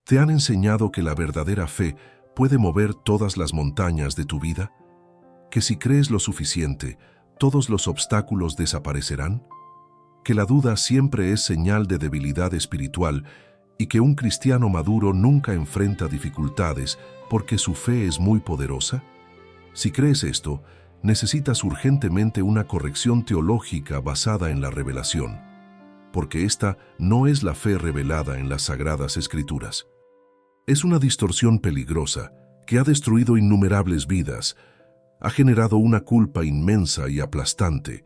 ¿Te han enseñado que la verdadera fe puede mover todas las montañas de tu vida? ¿Que si crees lo suficiente, todos los obstáculos desaparecerán? ¿Que la duda siempre es señal de debilidad espiritual y que un cristiano maduro nunca enfrenta dificultades porque su fe es muy poderosa? Si crees esto, necesitas urgentemente una corrección teológica basada en la revelación, porque esta no es la fe revelada en las Sagradas Escrituras. Es una distorsión peligrosa que ha destruido innumerables vidas, ha generado una culpa inmensa y aplastante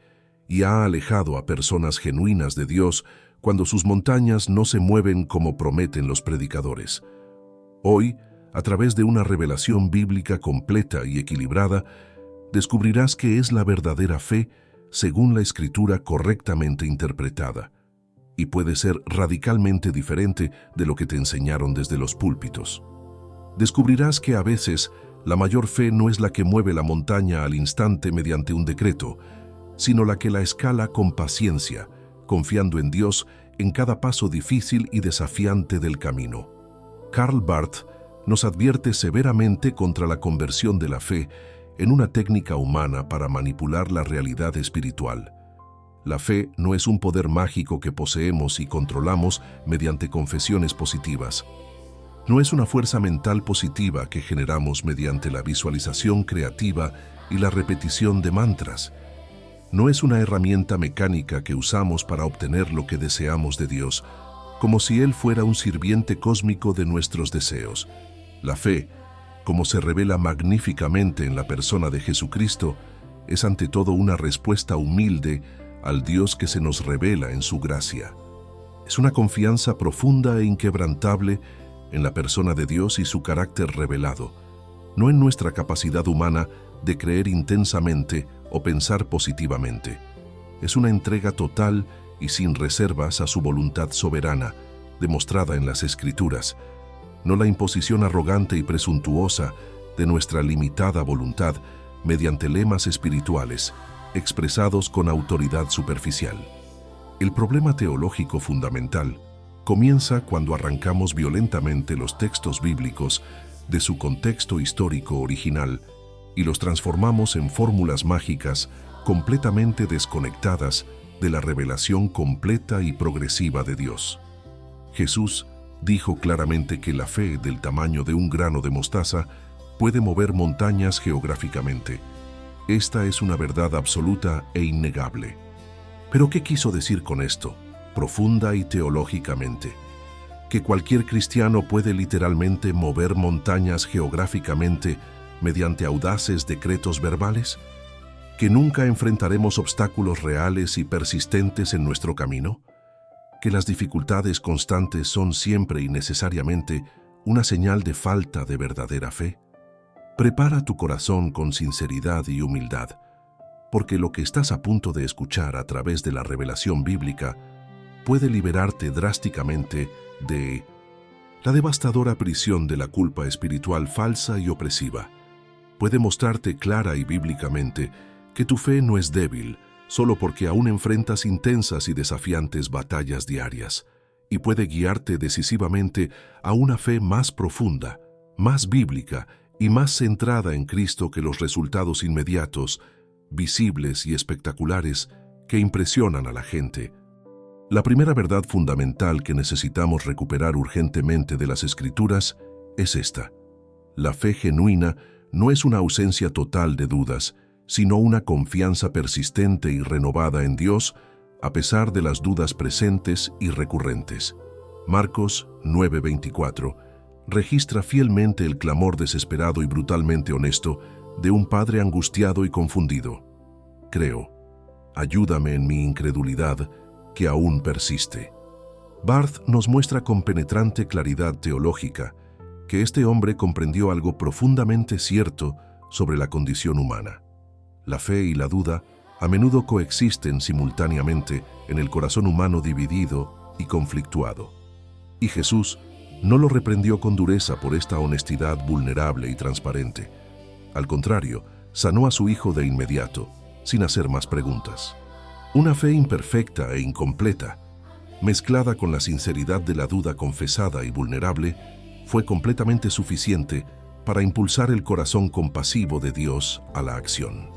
y ha alejado a personas genuinas de Dios cuando sus montañas no se mueven como prometen los predicadores. Hoy, a través de una revelación bíblica completa y equilibrada, descubrirás qué es la verdadera fe según la Escritura correctamente interpretada, y puede ser radicalmente diferente de lo que te enseñaron desde los púlpitos. Descubrirás que a veces la mayor fe no es la que mueve la montaña al instante mediante un decreto, sino la que la escala con paciencia, confiando en Dios en cada paso difícil y desafiante del camino. Karl Barth nos advierte severamente contra la conversión de la fe en una técnica humana para manipular la realidad espiritual. La fe no es un poder mágico que poseemos y controlamos mediante confesiones positivas. No es una fuerza mental positiva que generamos mediante la visualización creativa y la repetición de mantras. No es una herramienta mecánica que usamos para obtener lo que deseamos de Dios, como si Él fuera un sirviente cósmico de nuestros deseos. La fe, como se revela magníficamente en la persona de Jesucristo, es ante todo una respuesta humilde al Dios que se nos revela en su gracia. Es una confianza profunda e inquebrantable en la persona de Dios y su carácter revelado, no en nuestra capacidad humana de creer intensamente o pensar positivamente. Es una entrega total y sin reservas a su voluntad soberana, demostrada en las Escrituras, no la imposición arrogante y presuntuosa de nuestra limitada voluntad mediante lemas espirituales, expresados con autoridad superficial. El problema teológico fundamental comienza cuando arrancamos violentamente los textos bíblicos de su contexto histórico original y los transformamos en fórmulas mágicas completamente desconectadas de la revelación completa y progresiva de Dios. Jesús dijo claramente que la fe del tamaño de un grano de mostaza puede mover montañas geográficamente. Esta es una verdad absoluta e innegable. ¿Pero qué quiso decir con esto, profunda y teológicamente? ¿Que cualquier cristiano puede literalmente mover montañas geográficamente mediante audaces decretos verbales? ¿Que nunca enfrentaremos obstáculos reales y persistentes en nuestro camino? ¿Que las dificultades constantes son siempre y necesariamente una señal de falta de verdadera fe? Prepara tu corazón con sinceridad y humildad, porque lo que estás a punto de escuchar a través de la revelación bíblica puede liberarte drásticamente de la devastadora prisión de la culpa espiritual falsa y opresiva. Puede mostrarte clara y bíblicamente que tu fe no es débil solo porque aún enfrentas intensas y desafiantes batallas diarias, y puede guiarte decisivamente a una fe más profunda, más bíblica y más centrada en Cristo que los resultados inmediatos, visibles y espectaculares que impresionan a la gente. La primera verdad fundamental que necesitamos recuperar urgentemente de las Escrituras es esta: la fe genuina no es una ausencia total de dudas, sino una confianza persistente y renovada en Dios a pesar de las dudas presentes y recurrentes. Marcos 9:24 registra fielmente el clamor desesperado y brutalmente honesto de un padre angustiado y confundido. Creo, ayúdame en mi incredulidad que aún persiste. Barth nos muestra con penetrante claridad teológica que este hombre comprendió algo profundamente cierto sobre la condición humana. La fe y la duda a menudo coexisten simultáneamente en el corazón humano dividido y conflictuado. Y Jesús no lo reprendió con dureza por esta honestidad vulnerable y transparente. Al contrario, sanó a su hijo de inmediato, sin hacer más preguntas. Una fe imperfecta e incompleta, mezclada con la sinceridad de la duda confesada y vulnerable, fue completamente suficiente para impulsar el corazón compasivo de Dios a la acción.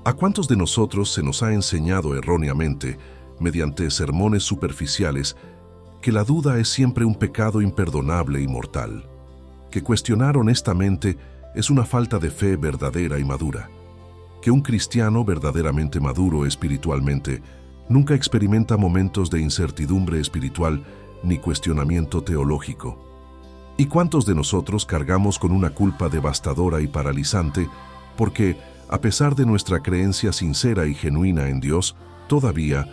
¿A cuántos de nosotros se nos ha enseñado erróneamente, mediante sermones superficiales, que la duda es siempre un pecado imperdonable y mortal? Que cuestionar honestamente es una falta de fe verdadera y madura. Que un cristiano verdaderamente maduro espiritualmente nunca experimenta momentos de incertidumbre espiritual ni cuestionamiento teológico. ¿Y cuántos de nosotros cargamos con una culpa devastadora y paralizante porque, a pesar de nuestra creencia sincera y genuina en Dios, todavía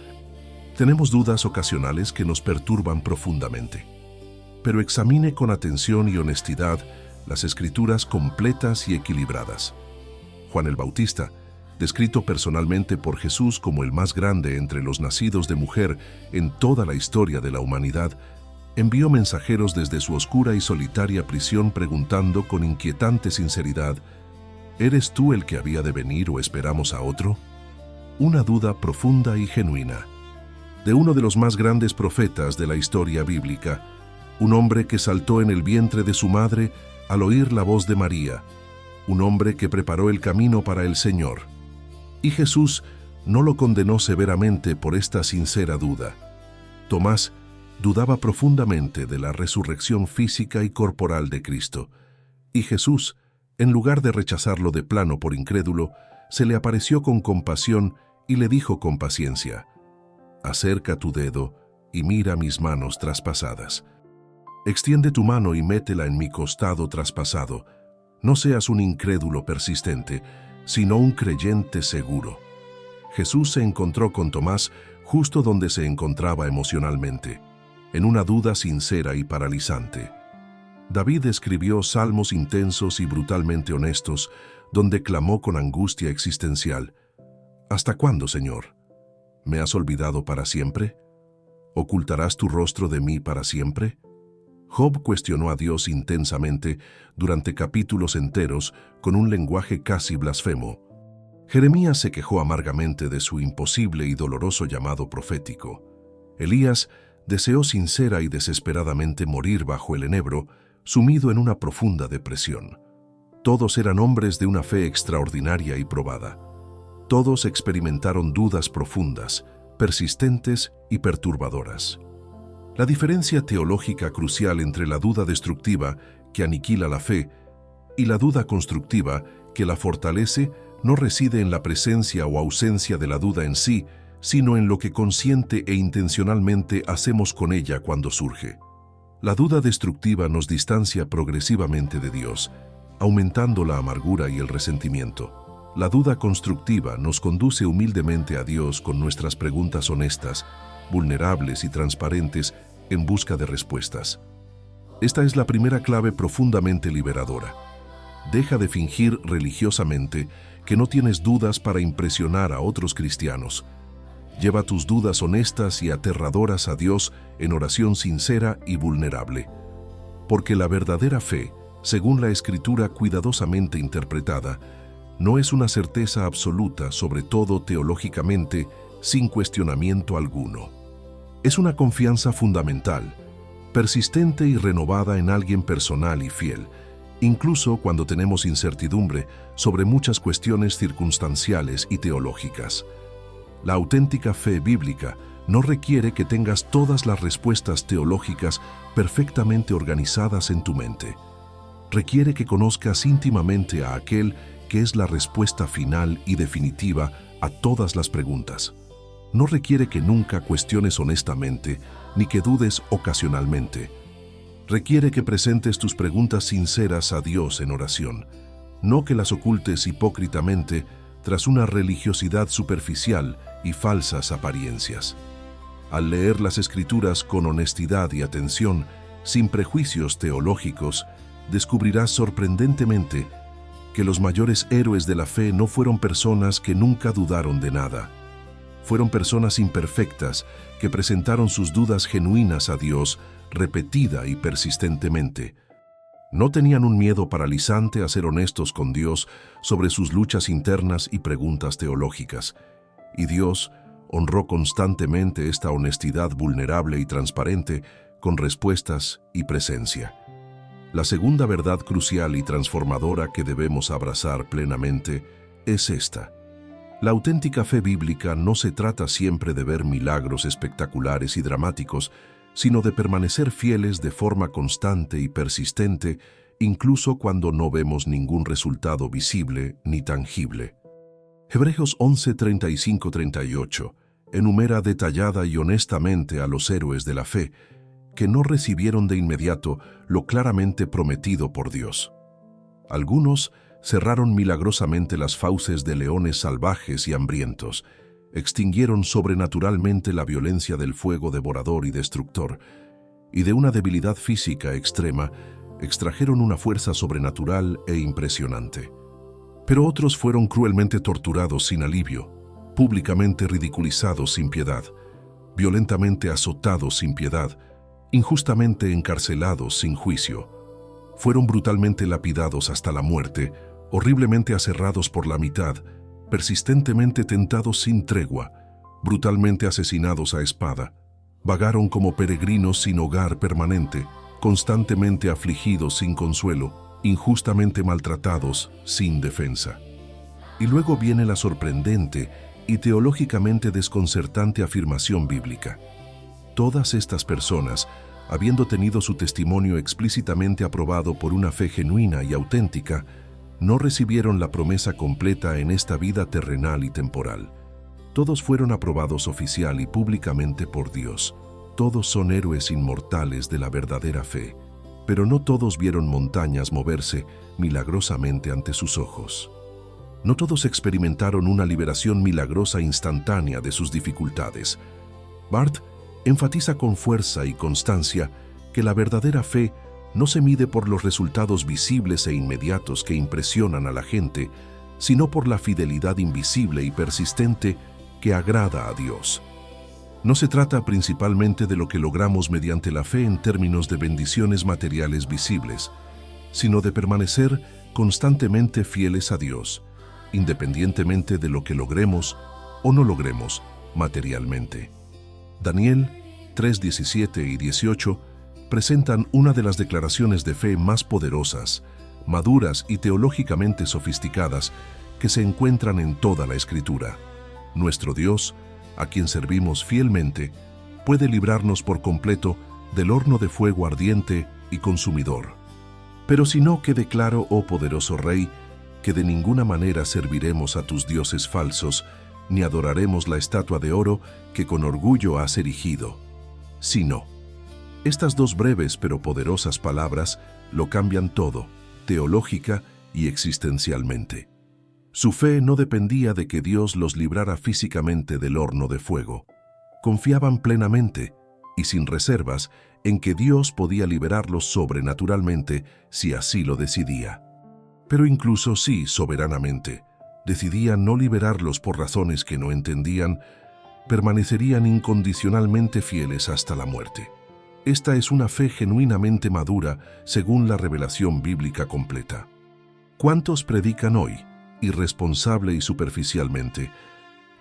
tenemos dudas ocasionales que nos perturban profundamente? Pero examine con atención y honestidad las Escrituras completas y equilibradas. Juan el Bautista, descrito personalmente por Jesús como el más grande entre los nacidos de mujer en toda la historia de la humanidad, envió mensajeros desde su oscura y solitaria prisión preguntando con inquietante sinceridad: ¿eres tú el que había de venir o esperamos a otro? Una duda profunda y genuina. De uno de los más grandes profetas de la historia bíblica, un hombre que saltó en el vientre de su madre al oír la voz de María, un hombre que preparó el camino para el Señor. Y Jesús no lo condenó severamente por esta sincera duda. Tomás dudaba profundamente de la resurrección física y corporal de Cristo, y Jesús, en lugar de rechazarlo de plano por incrédulo, se le apareció con compasión y le dijo con paciencia: «Acerca tu dedo y mira mis manos traspasadas. Extiende tu mano y métela en mi costado traspasado. No seas un incrédulo persistente, sino un creyente seguro». Jesús se encontró con Tomás justo donde se encontraba emocionalmente, en una duda sincera y paralizante. David escribió salmos intensos y brutalmente honestos, donde clamó con angustia existencial: «¿Hasta cuándo, Señor? ¿Me has olvidado para siempre? ¿Ocultarás tu rostro de mí para siempre?». Job cuestionó a Dios intensamente durante capítulos enteros con un lenguaje casi blasfemo. Jeremías se quejó amargamente de su imposible y doloroso llamado profético. Elías deseó sincera y desesperadamente morir bajo el enebro, sumido en una profunda depresión. Todos eran hombres de una fe extraordinaria y probada. Todos experimentaron dudas profundas, persistentes y perturbadoras. La diferencia teológica crucial entre la duda destructiva, que aniquila la fe, y la duda constructiva, que la fortalece, no reside en la presencia o ausencia de la duda en sí, sino en lo que consciente e intencionalmente hacemos con ella cuando surge. La duda destructiva nos distancia progresivamente de Dios, aumentando la amargura y el resentimiento. La duda constructiva nos conduce humildemente a Dios con nuestras preguntas honestas, vulnerables y transparentes en busca de respuestas. Esta es la primera clave profundamente liberadora. Deja de fingir religiosamente que no tienes dudas para impresionar a otros cristianos. Lleva tus dudas honestas y aterradoras a Dios en oración sincera y vulnerable. Porque la verdadera fe, según la Escritura cuidadosamente interpretada, no es una certeza absoluta, sobre todo teológicamente, sin cuestionamiento alguno. Es una confianza fundamental, persistente y renovada en alguien personal y fiel, incluso cuando tenemos incertidumbre sobre muchas cuestiones circunstanciales y teológicas. La auténtica fe bíblica no requiere que tengas todas las respuestas teológicas perfectamente organizadas en tu mente. Requiere que conozcas íntimamente a aquel que es la respuesta final y definitiva a todas las preguntas. No requiere que nunca cuestiones honestamente, ni que dudes ocasionalmente. Requiere que presentes tus preguntas sinceras a Dios en oración, no que las ocultes hipócritamente tras una religiosidad superficial y falsas apariencias. Al leer las Escrituras con honestidad y atención, sin prejuicios teológicos, descubrirás sorprendentemente que los mayores héroes de la fe no fueron personas que nunca dudaron de nada. Fueron personas imperfectas que presentaron sus dudas genuinas a Dios repetida y persistentemente. No tenían un miedo paralizante a ser honestos con Dios sobre sus luchas internas y preguntas teológicas, y Dios honró constantemente esta honestidad vulnerable y transparente con respuestas y presencia. La segunda verdad crucial y transformadora que debemos abrazar plenamente es esta. La auténtica fe bíblica no se trata siempre de ver milagros espectaculares y dramáticos, sino de permanecer fieles de forma constante y persistente, incluso cuando no vemos ningún resultado visible ni tangible. Hebreos 11:35-38 enumera detallada y honestamente a los héroes de la fe, que no recibieron de inmediato lo claramente prometido por Dios. Algunos cerraron milagrosamente las fauces de leones salvajes y hambrientos, extinguieron sobrenaturalmente la violencia del fuego devorador y destructor, y de una debilidad física extrema extrajeron una fuerza sobrenatural e impresionante. Pero otros fueron cruelmente torturados sin alivio, públicamente ridiculizados sin piedad, violentamente azotados sin piedad, injustamente encarcelados sin juicio. Fueron brutalmente lapidados hasta la muerte, horriblemente aserrados por la mitad, persistentemente tentados sin tregua, brutalmente asesinados a espada. Vagaron como peregrinos sin hogar permanente, constantemente afligidos sin consuelo, injustamente maltratados sin defensa. Y luego viene la sorprendente y teológicamente desconcertante afirmación bíblica. Todas estas personas, habiendo tenido su testimonio explícitamente aprobado por una fe genuina y auténtica, no recibieron la promesa completa en esta vida terrenal y temporal. Todos fueron aprobados oficial y públicamente por Dios. Todos son héroes inmortales de la verdadera fe, pero no todos vieron montañas moverse milagrosamente ante sus ojos. No todos experimentaron una liberación milagrosa instantánea de sus dificultades. Barth enfatiza con fuerza y constancia que la verdadera fe no se mide por los resultados visibles e inmediatos que impresionan a la gente, sino por la fidelidad invisible y persistente que agrada a Dios. No se trata principalmente de lo que logramos mediante la fe en términos de bendiciones materiales visibles, sino de permanecer constantemente fieles a Dios, independientemente de lo que logremos o no logremos materialmente. Daniel 3:17 y 18 presentan una de las declaraciones de fe más poderosas, maduras y teológicamente sofisticadas que se encuentran en toda la Escritura. Nuestro Dios, a quien servimos fielmente, puede librarnos por completo del horno de fuego ardiente y consumidor. Pero si no, quede claro, oh poderoso Rey, que de ninguna manera serviremos a tus dioses falsos, ni adoraremos la estatua de oro que con orgullo has erigido. Sino, estas dos breves pero poderosas palabras lo cambian todo, teológica y existencialmente. Su fe no dependía de que Dios los librara físicamente del horno de fuego. Confiaban plenamente y sin reservas en que Dios podía liberarlos sobrenaturalmente si así lo decidía. Pero incluso si, soberanamente, decidía no liberarlos por razones que no entendían, permanecerían incondicionalmente fieles hasta la muerte. Esta es una fe genuinamente madura según la revelación bíblica completa. ¿Cuántos predican hoy, irresponsable y superficialmente,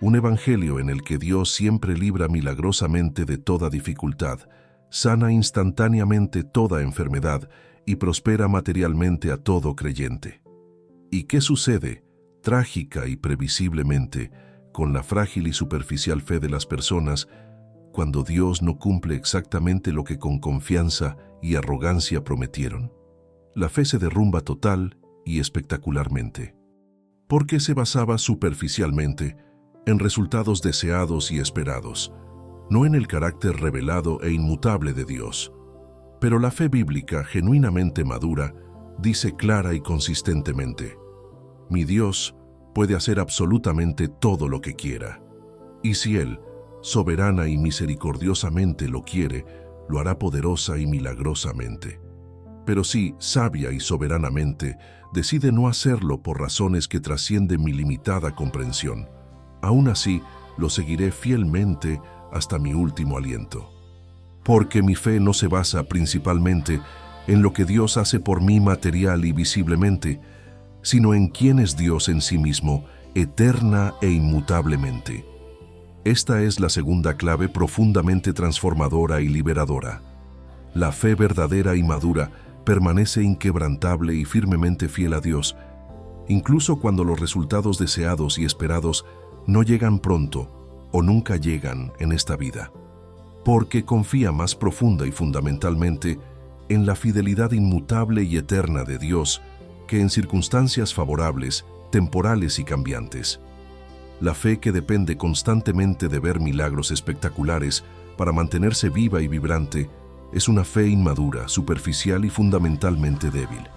un evangelio en el que Dios siempre libra milagrosamente de toda dificultad, sana instantáneamente toda enfermedad y prospera materialmente a todo creyente? ¿Y qué sucede, trágica y previsiblemente, con la frágil y superficial fe de las personas cuando Dios no cumple exactamente lo que con confianza y arrogancia prometieron? La fe se derrumba total y espectacularmente, porque se basaba superficialmente en resultados deseados y esperados, no en el carácter revelado e inmutable de Dios. Pero la fe bíblica, genuinamente madura, dice clara y consistentemente: mi Dios puede hacer absolutamente todo lo que quiera, y si Él, soberana y misericordiosamente lo quiere, lo hará poderosa y milagrosamente. Pero si, sabia y soberanamente, decide no hacerlo por razones que trascienden mi limitada comprensión, aún así lo seguiré fielmente hasta mi último aliento. Porque mi fe no se basa principalmente en lo que Dios hace por mí material y visiblemente, sino en quién es Dios en sí mismo, eterna e inmutablemente. Esta es la segunda clave profundamente transformadora y liberadora. La fe verdadera y madura permanece inquebrantable y firmemente fiel a Dios, incluso cuando los resultados deseados y esperados no llegan pronto o nunca llegan en esta vida, porque confía más profunda y fundamentalmente en la fidelidad inmutable y eterna de Dios que en circunstancias favorables, temporales y cambiantes. La fe que depende constantemente de ver milagros espectaculares para mantenerse viva y vibrante es una fe inmadura, superficial y fundamentalmente débil.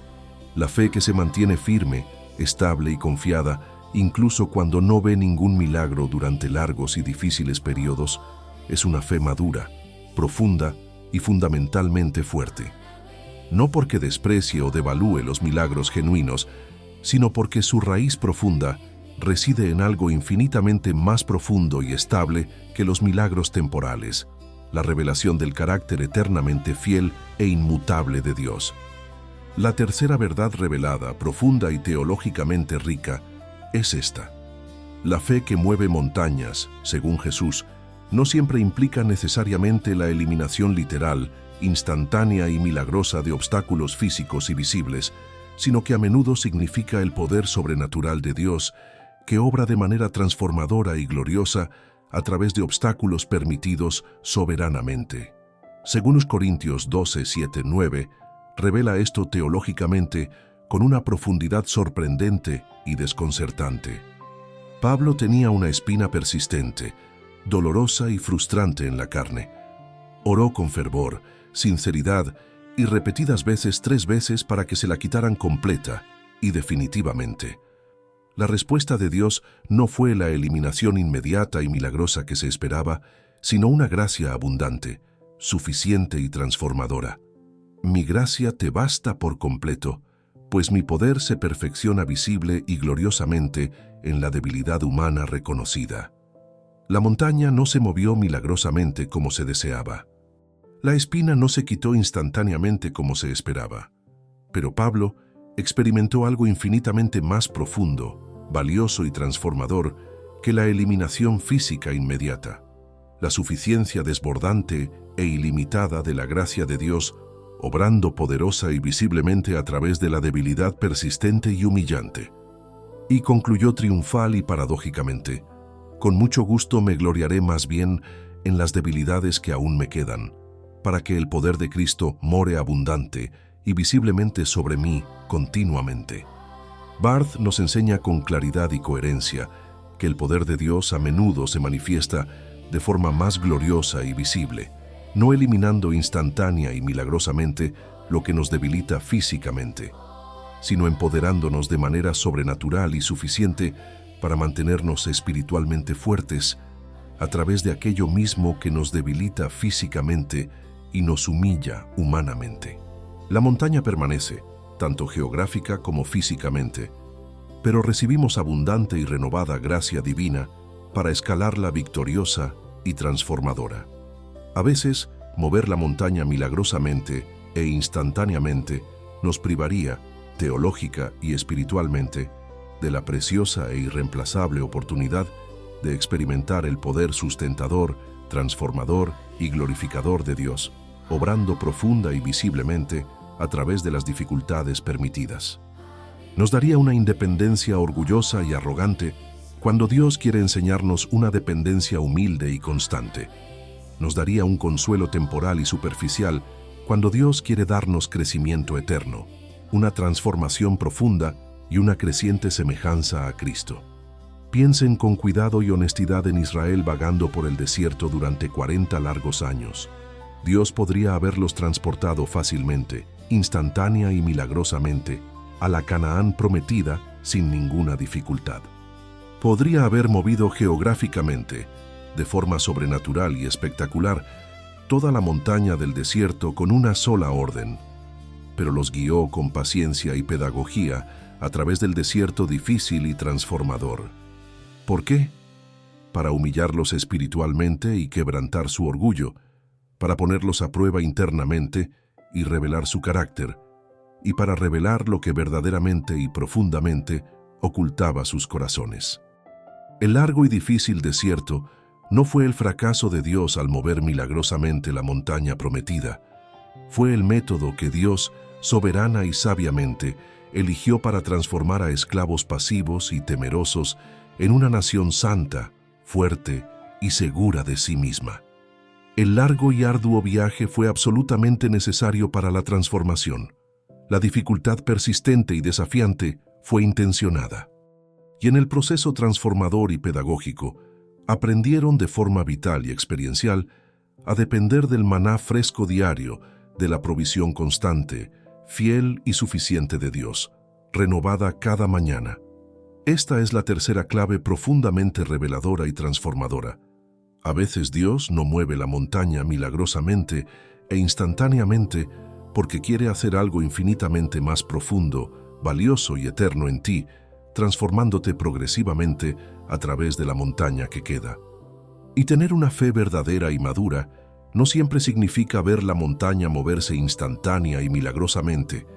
La fe que se mantiene firme, estable y confiada, incluso cuando no ve ningún milagro durante largos y difíciles periodos, es una fe madura, profunda y fundamentalmente fuerte. No porque desprecie o devalúe los milagros genuinos, sino porque su raíz profunda reside en algo infinitamente más profundo y estable que los milagros temporales, la revelación del carácter eternamente fiel e inmutable de Dios. La tercera verdad revelada, profunda y teológicamente rica, es esta. La fe que mueve montañas, según Jesús, no siempre implica necesariamente la eliminación literal, instantánea y milagrosa de obstáculos físicos y visibles, sino que a menudo significa el poder sobrenatural de Dios, que obra de manera transformadora y gloriosa a través de obstáculos permitidos soberanamente. Según Corintios 12, 7, 9, revela esto teológicamente con una profundidad sorprendente y desconcertante. Pablo tenía una espina persistente, dolorosa y frustrante en la carne. Oró con fervor, sinceridad y repetidas veces 3 veces para que se la quitaran completa y definitivamente. La respuesta de Dios no fue la eliminación inmediata y milagrosa que se esperaba, sino una gracia abundante, suficiente y transformadora. Mi gracia te basta por completo, pues mi poder se perfecciona visible y gloriosamente en la debilidad humana reconocida. La montaña no se movió milagrosamente como se deseaba. La espina no se quitó instantáneamente como se esperaba. Pero Pablo experimentó algo infinitamente más profundo, valioso y transformador que la eliminación física inmediata. La suficiencia desbordante e ilimitada de la gracia de Dios, obrando poderosa y visiblemente a través de la debilidad persistente y humillante. Y concluyó triunfal y paradójicamente: con mucho gusto me gloriaré más bien en las debilidades que aún me quedan, para que el poder de Cristo more abundante y visiblemente sobre mí continuamente. Barth nos enseña con claridad y coherencia que el poder de Dios a menudo se manifiesta de forma más gloriosa y visible, no eliminando instantánea y milagrosamente lo que nos debilita físicamente, sino empoderándonos de manera sobrenatural y suficiente para mantenernos espiritualmente fuertes a través de aquello mismo que nos debilita físicamente y nos humilla humanamente. La montaña permanece, tanto geográfica como físicamente, pero recibimos abundante y renovada gracia divina para escalarla victoriosa y transformadora. A veces, mover la montaña milagrosamente e instantáneamente nos privaría, teológica y espiritualmente, de la preciosa e irreemplazable oportunidad de experimentar el poder sustentador, transformador y glorificador de Dios, obrando profunda y visiblemente a través de las dificultades permitidas. Nos daría una independencia orgullosa y arrogante cuando Dios quiere enseñarnos una dependencia humilde y constante. Nos daría un consuelo temporal y superficial cuando Dios quiere darnos crecimiento eterno, una transformación profunda y una creciente semejanza a Cristo. Piensen con cuidado y honestidad en Israel vagando por el desierto durante 40 largos años. Dios podría haberlos transportado fácilmente, instantánea y milagrosamente, a la Canaán prometida sin ninguna dificultad. Podría haber movido geográficamente, de forma sobrenatural y espectacular, toda la montaña del desierto con una sola orden, pero los guió con paciencia y pedagogía a través del desierto difícil y transformador. ¿Por qué? Para humillarlos espiritualmente y quebrantar su orgullo, para ponerlos a prueba internamente y revelar su carácter, y para revelar lo que verdaderamente y profundamente ocultaba sus corazones. El largo y difícil desierto no fue el fracaso de Dios al mover milagrosamente la montaña prometida. Fue el método que Dios soberana y sabiamente, eligió para transformar a esclavos pasivos y temerosos en una nación santa, fuerte y segura de sí misma. El largo y arduo viaje fue absolutamente necesario para la transformación. La dificultad persistente y desafiante fue intencionada. Y en el proceso transformador y pedagógico, aprendieron de forma vital y experiencial a depender del maná fresco diario, de la provisión constante, fiel y suficiente de Dios, renovada cada mañana. Esta es la tercera clave profundamente reveladora y transformadora. A veces Dios no mueve la montaña milagrosamente e instantáneamente porque quiere hacer algo infinitamente más profundo, valioso y eterno en ti, transformándote progresivamente a través de la montaña que queda. Y tener una fe verdadera y madura no siempre significa ver la montaña moverse instantánea y milagrosamente,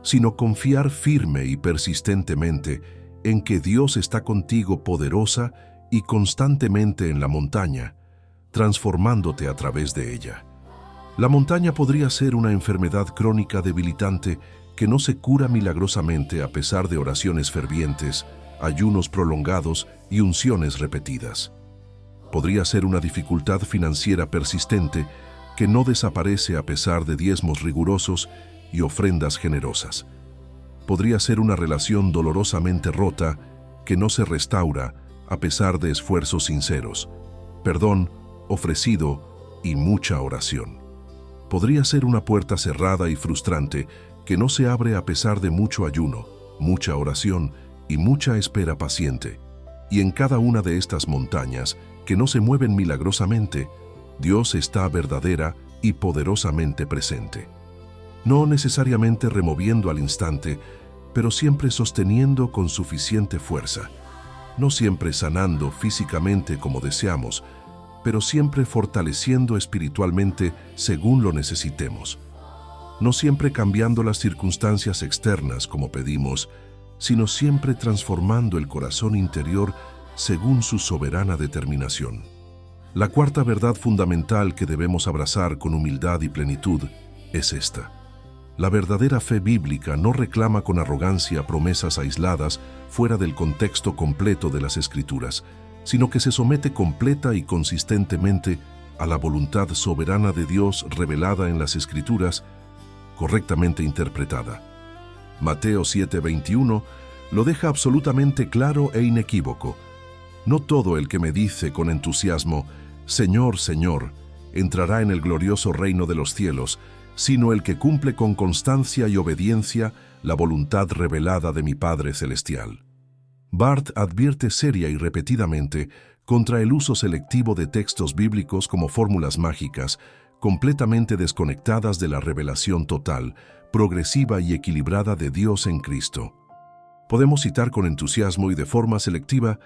sino confiar firme y persistentemente en que Dios está contigo poderosa y constantemente en la montaña, transformándote a través de ella. La montaña podría ser una enfermedad crónica debilitante que no se cura milagrosamente a pesar de oraciones fervientes, ayunos prolongados y unciones repetidas. Podría ser una dificultad financiera persistente que no desaparece a pesar de diezmos rigurosos y ofrendas generosas. Podría ser una relación dolorosamente rota que no se restaura a pesar de esfuerzos sinceros, perdón ofrecido y mucha oración. Podría ser una puerta cerrada y frustrante que no se abre a pesar de mucho ayuno, mucha oración y mucha espera paciente. Y en cada una de estas montañas, que no se mueven milagrosamente, Dios está verdadera y poderosamente presente. No necesariamente removiendo al instante, pero siempre sosteniendo con suficiente fuerza. No siempre sanando físicamente como deseamos, pero siempre fortaleciendo espiritualmente según lo necesitemos. No siempre cambiando las circunstancias externas como pedimos, sino siempre transformando el corazón interior según su soberana determinación. La cuarta verdad fundamental que debemos abrazar con humildad y plenitud es esta. La verdadera fe bíblica no reclama con arrogancia promesas aisladas fuera del contexto completo de las Escrituras, sino que se somete completa y consistentemente a la voluntad soberana de Dios revelada en las Escrituras, correctamente interpretada. Mateo 7:21 lo deja absolutamente claro e inequívoco. No todo el que me dice con entusiasmo, Señor, Señor, entrará en el glorioso reino de los cielos, sino el que cumple con constancia y obediencia la voluntad revelada de mi Padre Celestial. Barth advierte seria y repetidamente contra el uso selectivo de textos bíblicos como fórmulas mágicas, completamente desconectadas de la revelación total, progresiva y equilibrada de Dios en Cristo. Podemos citar con entusiasmo y de forma selectiva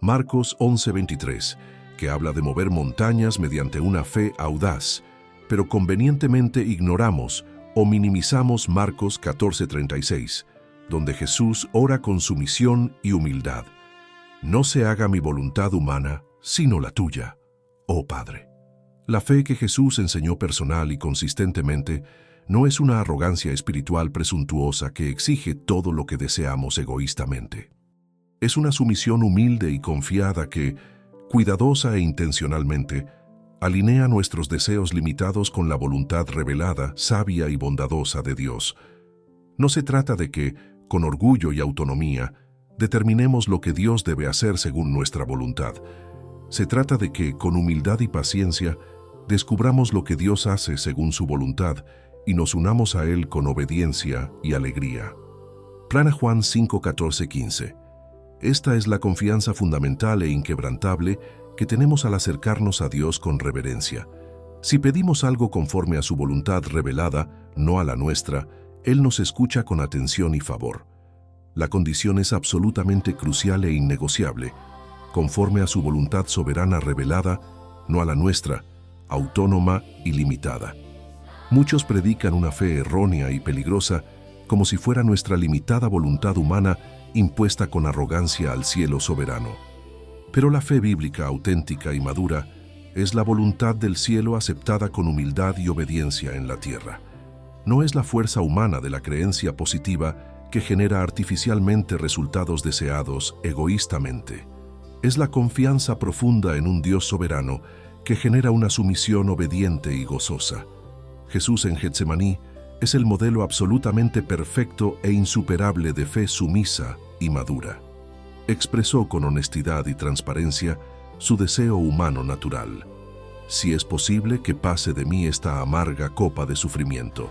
Marcos 11:23, que habla de mover montañas mediante una fe audaz, pero convenientemente ignoramos o minimizamos Marcos 14:36, donde Jesús ora con sumisión y humildad. No se haga mi voluntad humana, sino la tuya, oh Padre. La fe que Jesús enseñó personal y consistentemente no es una arrogancia espiritual presuntuosa que exige todo lo que deseamos egoístamente. Es una sumisión humilde y confiada que, cuidadosa e intencionalmente, alinea nuestros deseos limitados con la voluntad revelada, sabia y bondadosa de Dios. No se trata de que, con orgullo y autonomía, determinemos lo que Dios debe hacer según nuestra voluntad. Se trata de que, con humildad y paciencia, descubramos lo que Dios hace según su voluntad y nos unamos a Él con obediencia y alegría. Plana Juan 5:14-15. Esta es la confianza fundamental e inquebrantable que tenemos al acercarnos a Dios con reverencia. Si pedimos algo conforme a su voluntad revelada, no a la nuestra, Él nos escucha con atención y favor. La condición es absolutamente crucial e innegociable, conforme a su voluntad soberana revelada, no a la nuestra, autónoma y limitada. Muchos predican una fe errónea y peligrosa, como si fuera nuestra limitada voluntad humana impuesta con arrogancia al cielo soberano. Pero la fe bíblica auténtica y madura es la voluntad del cielo aceptada con humildad y obediencia en la tierra. no es la fuerza humana de la creencia positiva que genera artificialmente resultados deseados egoístamente. Es la confianza profunda en un Dios soberano que genera una sumisión obediente y gozosa. Jesús en Getsemaní es el modelo absolutamente perfecto e insuperable de fe sumisa y madura. Expresó con honestidad y transparencia su deseo humano natural. Si es posible que pase de mí esta amarga copa de sufrimiento.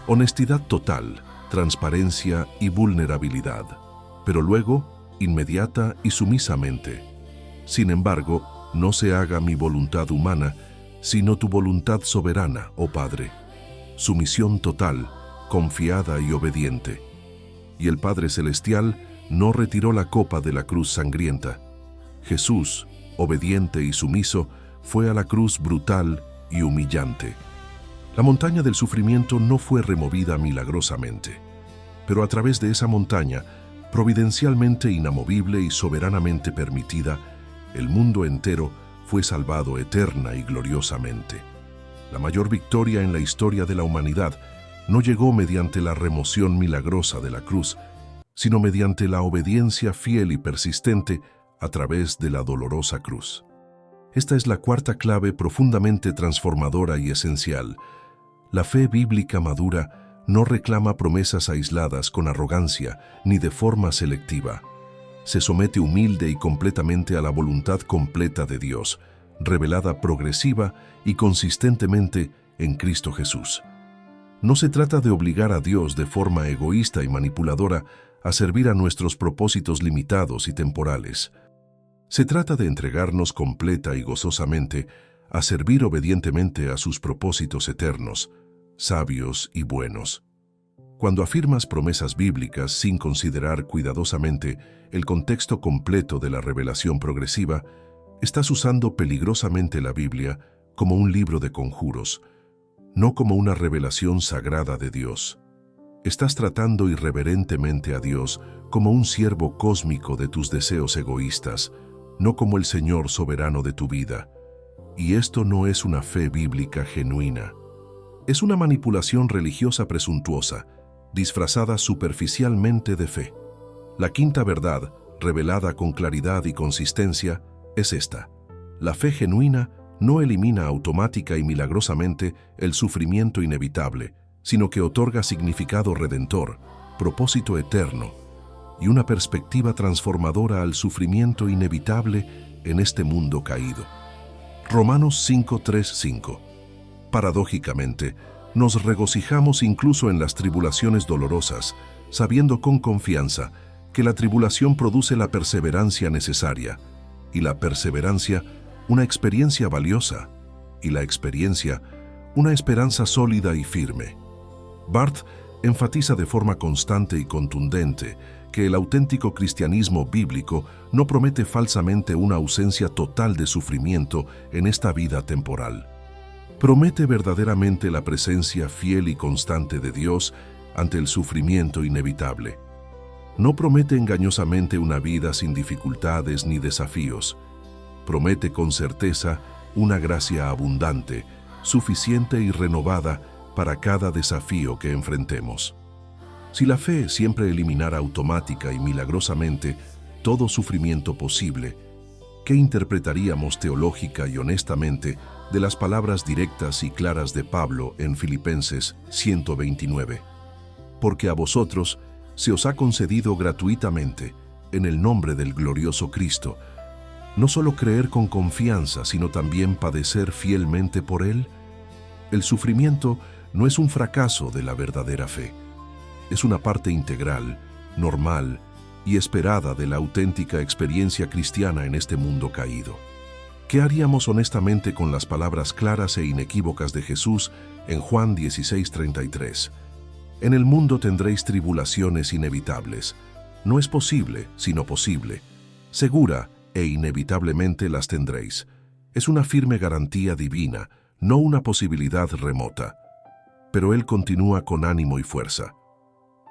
Honestidad total, transparencia y vulnerabilidad, pero luego, inmediata y sumisamente. Sin embargo, no se haga mi voluntad humana, sino tu voluntad soberana, oh Padre. Sumisión total, confiada y obediente. Y el Padre Celestial no retiró la copa de la cruz sangrienta. Jesús, obediente y sumiso, fue a la cruz brutal y humillante. La montaña del sufrimiento no fue removida milagrosamente, pero a través de esa montaña, providencialmente inamovible y soberanamente permitida, el mundo entero fue salvado eterna y gloriosamente. La mayor victoria en la historia de la humanidad no llegó mediante la remoción milagrosa de la cruz, sino mediante la obediencia fiel y persistente a través de la dolorosa cruz. Esta es la cuarta clave profundamente transformadora y esencial. La fe bíblica madura no reclama promesas aisladas con arrogancia ni de forma selectiva. Se somete humilde y completamente a la voluntad completa de Dios, revelada progresiva y consistentemente en Cristo Jesús. No se trata de obligar a Dios de forma egoísta y manipuladora a servir a nuestros propósitos limitados y temporales. Se trata de entregarnos completa y gozosamente a servir obedientemente a sus propósitos eternos, sabios y buenos. Cuando afirmas promesas bíblicas sin considerar cuidadosamente el contexto completo de la revelación progresiva, estás usando peligrosamente la Biblia como un libro de conjuros, no como una revelación sagrada de Dios. Estás tratando irreverentemente a Dios como un siervo cósmico de tus deseos egoístas, no como el Señor soberano de tu vida. Y esto no es una fe bíblica genuina. Es una manipulación religiosa presuntuosa, disfrazada superficialmente de fe. La quinta verdad, revelada con claridad y consistencia, es esta. La fe genuina no elimina automática y milagrosamente el sufrimiento inevitable, sino que otorga significado redentor, propósito eterno y una perspectiva transformadora al sufrimiento inevitable en este mundo caído. Romanos 5:3-5. Paradójicamente, nos regocijamos incluso en las tribulaciones dolorosas, sabiendo con confianza que la tribulación produce la perseverancia necesaria, y la perseverancia una experiencia valiosa, y la experiencia una esperanza sólida y firme. Barth enfatiza de forma constante y contundente que el auténtico cristianismo bíblico no promete falsamente una ausencia total de sufrimiento en esta vida temporal. Promete verdaderamente la presencia fiel y constante de Dios ante el sufrimiento inevitable. No promete engañosamente una vida sin dificultades ni desafíos. Promete con certeza una gracia abundante, suficiente y renovada para cada desafío que enfrentemos. Si la fe siempre eliminara automática y milagrosamente todo sufrimiento posible, ¿qué interpretaríamos teológica y honestamente de las palabras directas y claras de Pablo en Filipenses 129? Porque a vosotros se os ha concedido gratuitamente, en el nombre del glorioso Cristo, no solo creer con confianza, sino también padecer fielmente por Él. El sufrimiento no es un fracaso de la verdadera fe. Es una parte integral, normal y esperada de la auténtica experiencia cristiana en este mundo caído. ¿Qué haríamos honestamente con las palabras claras e inequívocas de Jesús en Juan 16:33? En el mundo tendréis tribulaciones inevitables. No es posible, sino posible. Segura e inevitablemente las tendréis. Es una firme garantía divina, no una posibilidad remota. Pero Él continúa con ánimo y fuerza.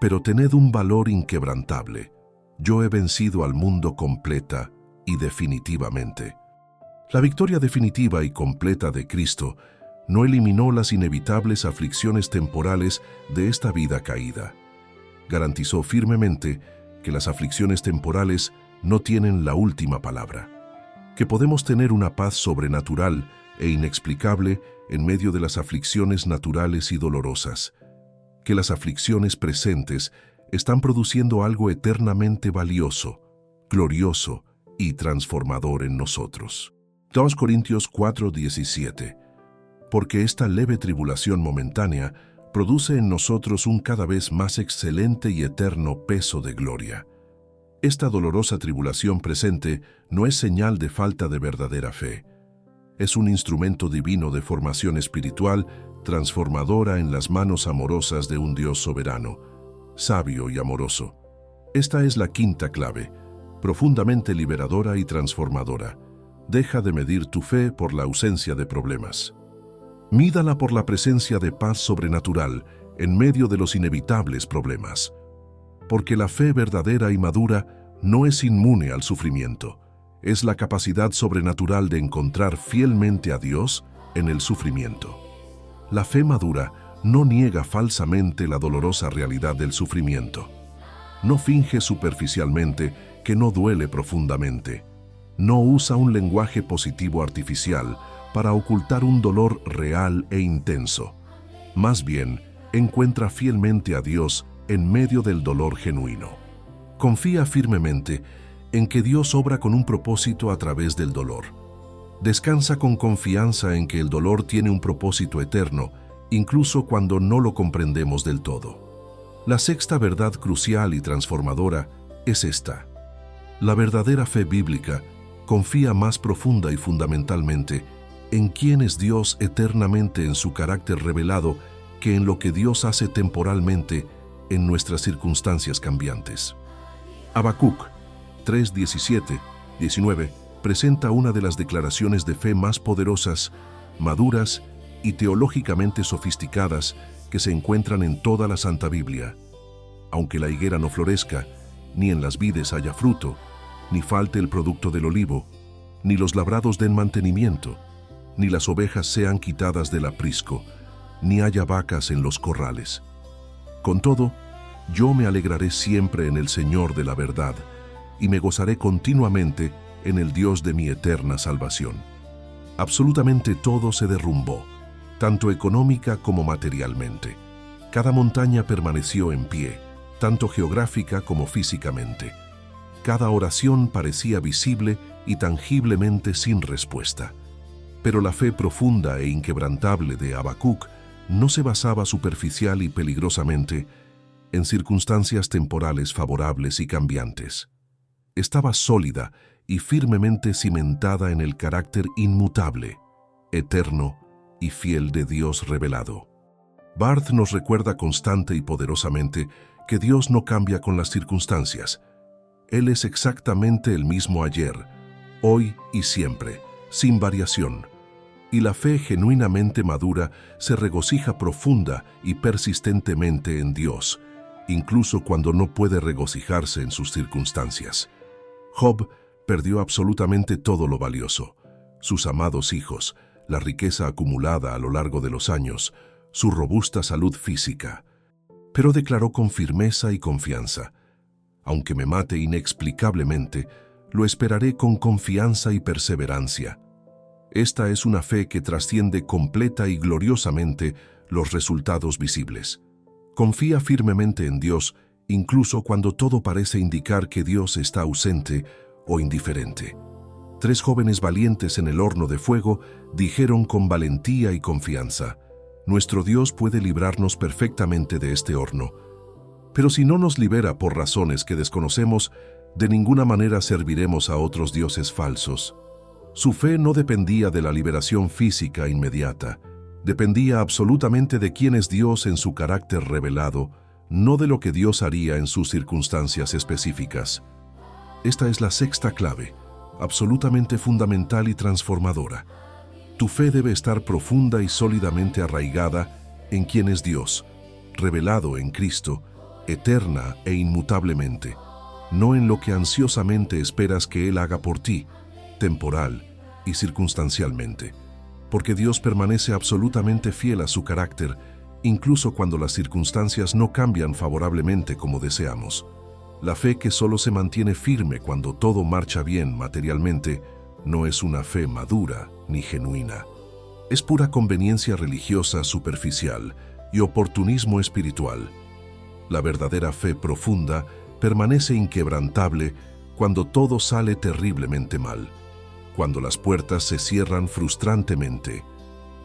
Pero tened un valor inquebrantable. Yo he vencido al mundo completa y definitivamente. La victoria definitiva y completa de Cristo no eliminó las inevitables aflicciones temporales de esta vida caída. Garantizó firmemente que las aflicciones temporales no tienen la última palabra, que podemos tener una paz sobrenatural e inexplicable en medio de las aflicciones naturales y dolorosas, que las aflicciones presentes están produciendo algo eternamente valioso, glorioso y transformador en nosotros. 2 Corintios 4:17. Porque esta leve tribulación momentánea produce en nosotros un cada vez más excelente y eterno peso de gloria. Esta dolorosa tribulación presente no es señal de falta de verdadera fe. Es un instrumento divino de formación espiritual transformadora en las manos amorosas de un Dios soberano, sabio y amoroso. Esta es la quinta clave, profundamente liberadora y transformadora. Deja de medir tu fe por la ausencia de problemas. Mídala por la presencia de paz sobrenatural en medio de los inevitables problemas. Porque la fe verdadera y madura no es inmune al sufrimiento. Es la capacidad sobrenatural de encontrar fielmente a Dios en el sufrimiento. La fe madura no niega falsamente la dolorosa realidad del sufrimiento. No finge superficialmente que no duele profundamente. No usa un lenguaje positivo artificial para ocultar un dolor real e intenso. Más bien, encuentra fielmente a Dios en medio del dolor genuino. Confía firmemente en que Dios obra con un propósito a través del dolor. Descansa con confianza en que el dolor tiene un propósito eterno, incluso cuando no lo comprendemos del todo. La sexta verdad crucial y transformadora es esta. La verdadera fe bíblica confía más profunda y fundamentalmente en quién es Dios eternamente en su carácter revelado que en lo que Dios hace temporalmente en nuestras circunstancias cambiantes. Habacuc 3:17-19 presenta una de las declaraciones de fe más poderosas, maduras y teológicamente sofisticadas que se encuentran en toda la Santa Biblia. Aunque la higuera no florezca, ni en las vides haya fruto, ni falte el producto del olivo, ni los labrados den mantenimiento, ni las ovejas sean quitadas del aprisco, ni haya vacas en los corrales. Con todo, yo me alegraré siempre en el Señor de la verdad, y me gozaré continuamente en el Dios de mi eterna salvación. Absolutamente todo se derrumbó, tanto económica como materialmente. Cada montaña permaneció en pie, tanto geográfica como físicamente. Cada oración parecía visible y tangiblemente sin respuesta. Pero la fe profunda e inquebrantable de Habacuc no se basaba superficial y peligrosamente en circunstancias temporales favorables y cambiantes. Estaba sólida y firmemente cimentada en el carácter inmutable, eterno y fiel de Dios revelado. Barth nos recuerda constante y poderosamente que Dios no cambia con las circunstancias. Él es exactamente el mismo ayer, hoy y siempre, sin variación. Y la fe genuinamente madura se regocija profunda y persistentemente en Dios, incluso cuando no puede regocijarse en sus circunstancias. Job perdió absolutamente todo lo valioso: sus amados hijos, la riqueza acumulada a lo largo de los años, su robusta salud física. Pero declaró con firmeza y confianza: aunque me mate inexplicablemente, lo esperaré con confianza y perseverancia. Esta es una fe que trasciende completa y gloriosamente los resultados visibles. Confía firmemente en Dios, incluso cuando todo parece indicar que Dios está ausente o indiferente. 3 jóvenes valientes en el horno de fuego dijeron con valentía y confianza: nuestro Dios puede librarnos perfectamente de este horno. Pero si no nos libera por razones que desconocemos, de ninguna manera serviremos a otros dioses falsos. Su fe no dependía de la liberación física inmediata, dependía absolutamente de quién es Dios en su carácter revelado, no de lo que Dios haría en sus circunstancias específicas. Esta es la sexta clave, absolutamente fundamental y transformadora. Tu fe debe estar profunda y sólidamente arraigada en quién es Dios, revelado en Cristo, eterna e inmutablemente, no en lo que ansiosamente esperas que Él haga por ti, temporal y circunstancialmente. porque Dios permanece absolutamente fiel a su carácter, incluso cuando las circunstancias no cambian favorablemente como deseamos. La fe que solo se mantiene firme cuando todo marcha bien materialmente no es una fe madura ni genuina. Es pura conveniencia religiosa superficial y oportunismo espiritual. La verdadera fe profunda permanece inquebrantable cuando todo sale terriblemente mal, cuando las puertas se cierran frustrantemente,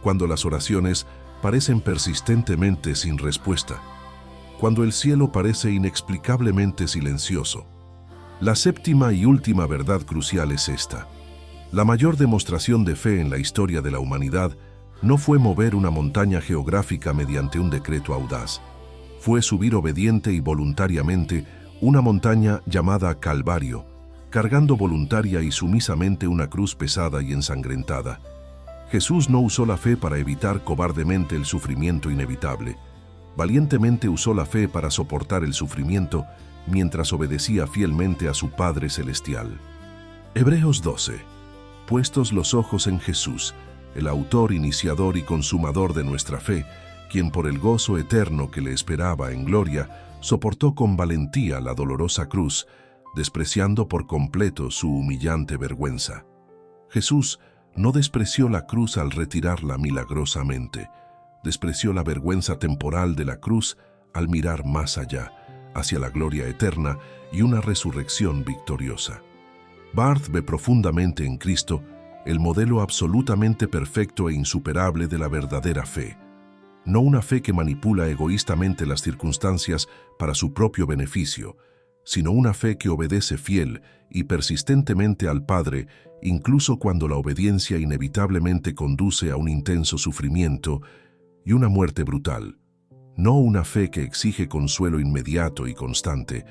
cuando las oraciones parecen persistentemente sin respuesta, cuando el cielo parece inexplicablemente silencioso. La séptima y última verdad crucial es esta. La mayor demostración de fe en la historia de la humanidad no fue mover una montaña geográfica mediante un decreto audaz. Fue subir obediente y voluntariamente una montaña llamada Calvario, cargando voluntaria y sumisamente una cruz pesada y ensangrentada. Jesús no usó la fe para evitar cobardemente el sufrimiento inevitable. Valientemente usó la fe para soportar el sufrimiento mientras obedecía fielmente a su Padre Celestial. Hebreos 12. Puestos los ojos en Jesús, el autor, iniciador y consumador de nuestra fe, quien por el gozo eterno que le esperaba en gloria, soportó con valentía la dolorosa cruz, despreciando por completo su humillante vergüenza. Jesús no despreció la cruz al retirarla milagrosamente, despreció la vergüenza temporal de la cruz al mirar más allá, hacia la gloria eterna y una resurrección victoriosa. Barth ve profundamente en Cristo el modelo absolutamente perfecto e insuperable de la verdadera fe. No una fe que manipula egoístamente las circunstancias para su propio beneficio, sino una fe que obedece fiel y persistentemente al Padre, incluso cuando la obediencia inevitablemente conduce a un intenso sufrimiento y una muerte brutal. No una fe que exige consuelo inmediato y constante,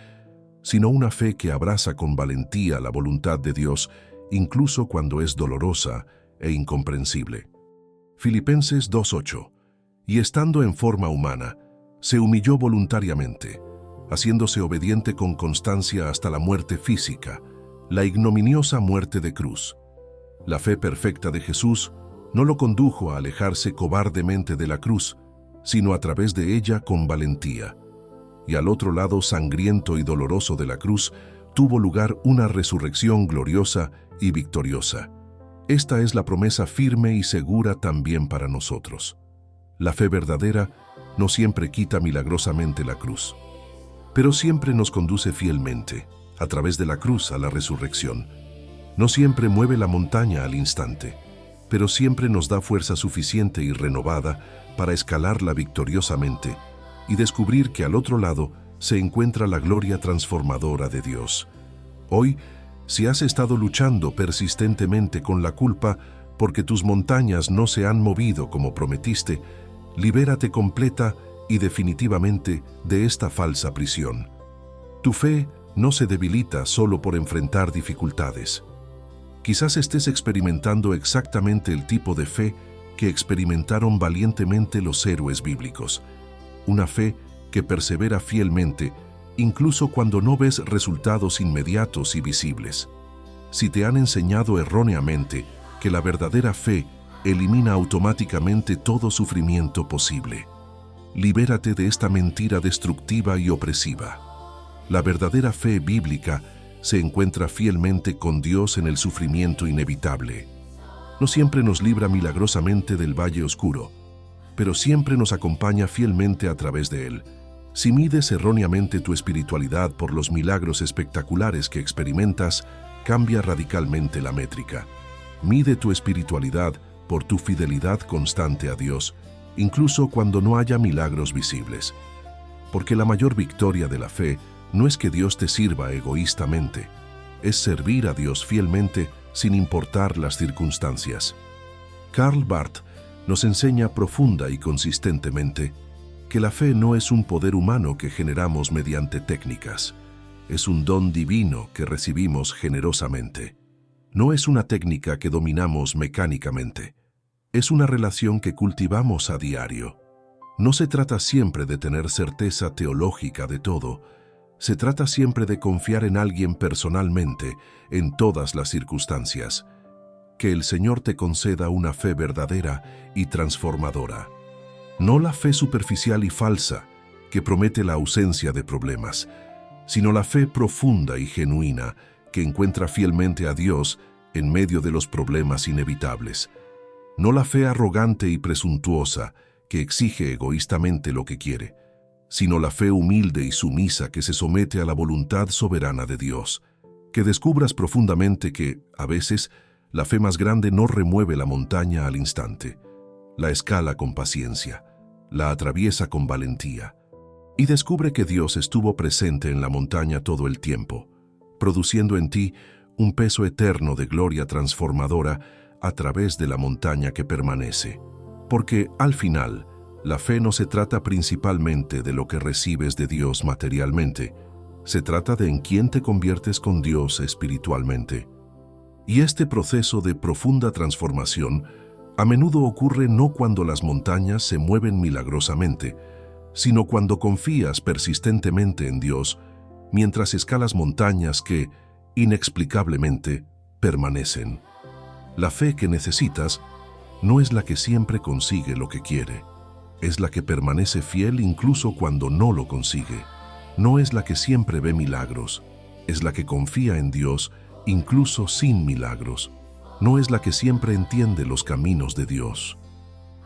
sino una fe que abraza con valentía la voluntad de Dios, incluso cuando es dolorosa e incomprensible. Filipenses 2:8. Y estando en forma humana, se humilló voluntariamente, haciéndose obediente con constancia hasta la muerte física, la ignominiosa muerte de cruz. La fe perfecta de Jesús no lo condujo a alejarse cobardemente de la cruz, sino a través de ella con valentía. Y al otro lado sangriento y doloroso de la cruz tuvo lugar una resurrección gloriosa y victoriosa. Esta es la promesa firme y segura también para nosotros. La fe verdadera no siempre quita milagrosamente la cruz, pero siempre nos conduce fielmente, a través de la cruz, a la resurrección. No siempre mueve la montaña al instante, pero siempre nos da fuerza suficiente y renovada para escalarla victoriosamente y descubrir que al otro lado se encuentra la gloria transformadora de Dios. Hoy, si has estado luchando persistentemente con la culpa porque tus montañas no se han movido como prometiste, libérate completa y definitivamente de esta falsa prisión. Tu fe no se debilita solo por enfrentar dificultades. Quizás estés experimentando exactamente el tipo de fe que experimentaron valientemente los héroes bíblicos. Una fe que persevera fielmente, incluso cuando no ves resultados inmediatos y visibles. Si te han enseñado erróneamente que la verdadera fe elimina automáticamente todo sufrimiento posible, libérate de esta mentira destructiva y opresiva. La verdadera fe bíblica se encuentra fielmente con Dios en el sufrimiento inevitable. No siempre nos libra milagrosamente del valle oscuro, pero siempre nos acompaña fielmente a través de él. Si mides erróneamente tu espiritualidad por los milagros espectaculares que experimentas, cambia radicalmente la métrica. Mide tu espiritualidad por tu fidelidad constante a Dios, incluso cuando no haya milagros visibles. Porque la mayor victoria de la fe no es que Dios te sirva egoístamente, es servir a Dios fielmente sin importar las circunstancias. Karl Barth nos enseña profunda y consistentemente que la fe no es un poder humano que generamos mediante técnicas, es un don divino que recibimos generosamente. No es una técnica que dominamos mecánicamente, es una relación que cultivamos a diario. No se trata siempre de tener certeza teológica de todo, se trata siempre de confiar en alguien personalmente en todas las circunstancias. que el Señor te conceda una fe verdadera y transformadora. No la fe superficial y falsa, que promete la ausencia de problemas, sino la fe profunda y genuina, que encuentra fielmente a Dios en medio de los problemas inevitables. No la fe arrogante y presuntuosa, que exige egoístamente lo que quiere, sino la fe humilde y sumisa que se somete a la voluntad soberana de Dios. Que descubras profundamente que, a veces, la fe más grande no remueve la montaña al instante, la escala con paciencia, la atraviesa con valentía, y descubre que Dios estuvo presente en la montaña todo el tiempo, produciendo en ti un peso eterno de gloria transformadora a través de la montaña que permanece. Porque, al final, la fe no se trata principalmente de lo que recibes de Dios materialmente, se trata de en quién te conviertes con Dios espiritualmente. Y este proceso de profunda transformación a menudo ocurre no cuando las montañas se mueven milagrosamente, sino cuando confías persistentemente en Dios mientras escalas montañas que, inexplicablemente, permanecen. La fe que necesitas no es la que siempre consigue lo que quiere, es la que permanece fiel incluso cuando no lo consigue. No es la que siempre ve milagros, es la que confía en Dios incluso sin milagros. No es la que siempre entiende los caminos de Dios,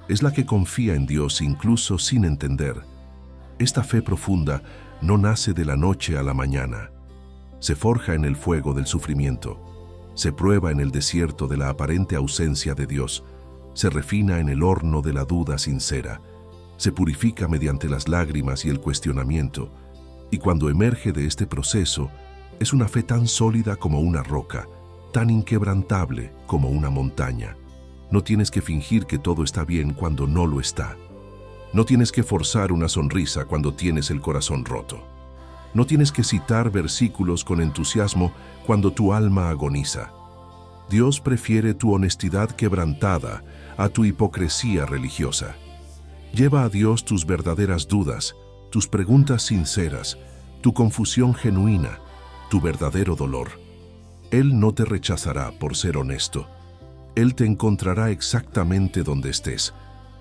es la que confía en Dios incluso sin entender. Esta fe profunda no nace de la noche a la mañana. Se forja en el fuego del sufrimiento, se prueba en el desierto de la aparente ausencia de Dios, se refina en el horno de la duda sincera, se purifica mediante las lágrimas y el cuestionamiento, y cuando emerge de este proceso, es una fe tan sólida como una roca, tan inquebrantable como una montaña. No tienes que fingir que todo está bien cuando no lo está. No tienes que forzar una sonrisa cuando tienes el corazón roto. No tienes que citar versículos con entusiasmo cuando tu alma agoniza. Dios prefiere tu honestidad quebrantada a tu hipocresía religiosa. Lleva a Dios tus verdaderas dudas, tus preguntas sinceras, tu confusión genuina, tu verdadero dolor. Él no te rechazará por ser honesto. Él te encontrará exactamente donde estés,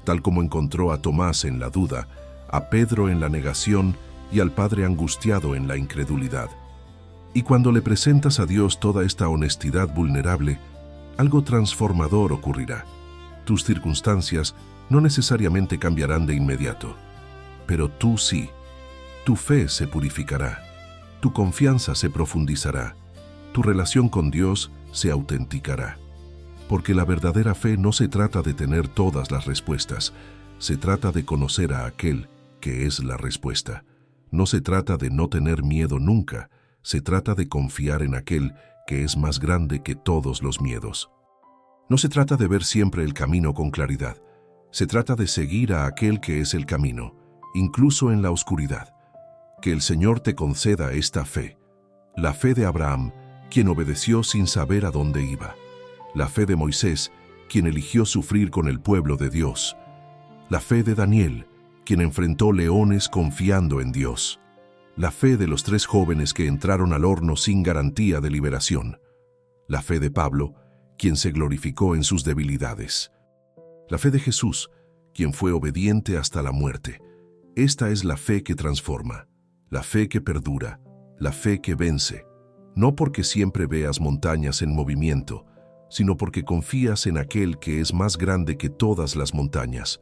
tal como encontró a Tomás en la duda, a Pedro en la negación y al Padre angustiado en la incredulidad. Y cuando le presentas a Dios toda esta honestidad vulnerable, algo transformador ocurrirá. Tus circunstancias no necesariamente cambiarán de inmediato, pero tú sí. Tu fe se purificará, tu confianza se profundizará, tu relación con Dios se autenticará. Porque la verdadera fe no se trata de tener todas las respuestas, se trata de conocer a aquel que es la respuesta. No se trata de no tener miedo nunca, se trata de confiar en aquel que es más grande que todos los miedos. No se trata de ver siempre el camino con claridad, se trata de seguir a aquel que es el camino, incluso en la oscuridad. Que el Señor te conceda esta fe, la fe de Abraham, quien obedeció sin saber a dónde iba. La fe de Moisés, quien eligió sufrir con el pueblo de Dios. La fe de Daniel, quien enfrentó leones confiando en Dios. La fe de los 3 jóvenes que entraron al horno sin garantía de liberación. La fe de Pablo, quien se glorificó en sus debilidades. La fe de Jesús, quien fue obediente hasta la muerte. Esta es la fe que transforma, la fe que perdura, la fe que vence. No porque siempre veas montañas en movimiento, sino porque confías en aquel que es más grande que todas las montañas.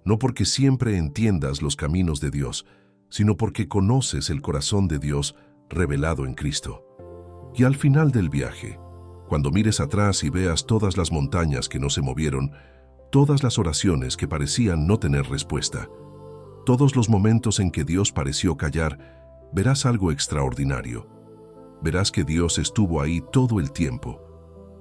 No porque siempre entiendas los caminos de Dios, sino porque conoces el corazón de Dios revelado en Cristo. Y al final del viaje, cuando mires atrás y veas todas las montañas que no se movieron, todas las oraciones que parecían no tener respuesta, todos los momentos en que Dios pareció callar, verás algo extraordinario. Verás que Dios estuvo ahí todo el tiempo,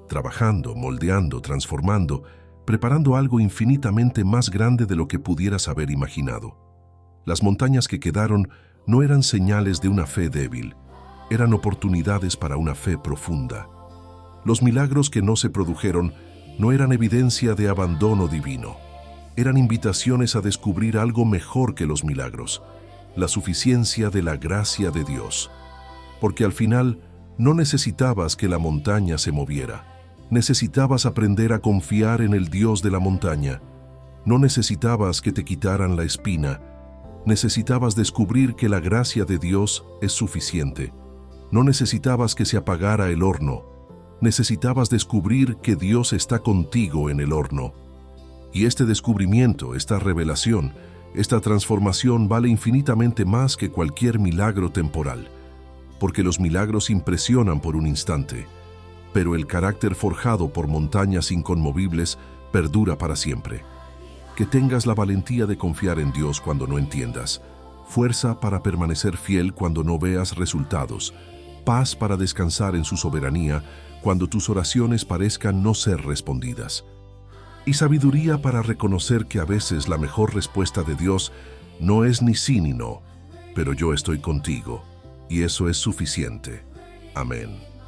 trabajando, moldeando, transformando, preparando algo infinitamente más grande de lo que pudieras haber imaginado. Las montañas que quedaron no eran señales de una fe débil, eran oportunidades para una fe profunda. Los milagros que no se produjeron no eran evidencia de abandono divino, eran invitaciones a descubrir algo mejor que los milagros, la suficiencia de la gracia de Dios. Porque al final no necesitabas que la montaña se moviera, Necesitabas aprender a confiar en el Dios de la montaña. No necesitabas que te quitaran la espina. Necesitabas descubrir que la gracia de Dios es suficiente. No necesitabas que se apagara el horno. Necesitabas descubrir que Dios está contigo en el horno. Y este descubrimiento, esta revelación, esta transformación vale infinitamente más que cualquier milagro temporal, porque los milagros impresionan por un instante, pero el carácter forjado por montañas inconmovibles perdura para siempre. Que tengas la valentía de confiar en Dios cuando no entiendas, fuerza para permanecer fiel cuando no veas resultados, paz para descansar en su soberanía cuando tus oraciones parezcan no ser respondidas, y sabiduría para reconocer que a veces la mejor respuesta de Dios no es ni sí ni no, pero yo estoy contigo, y eso es suficiente. Amén.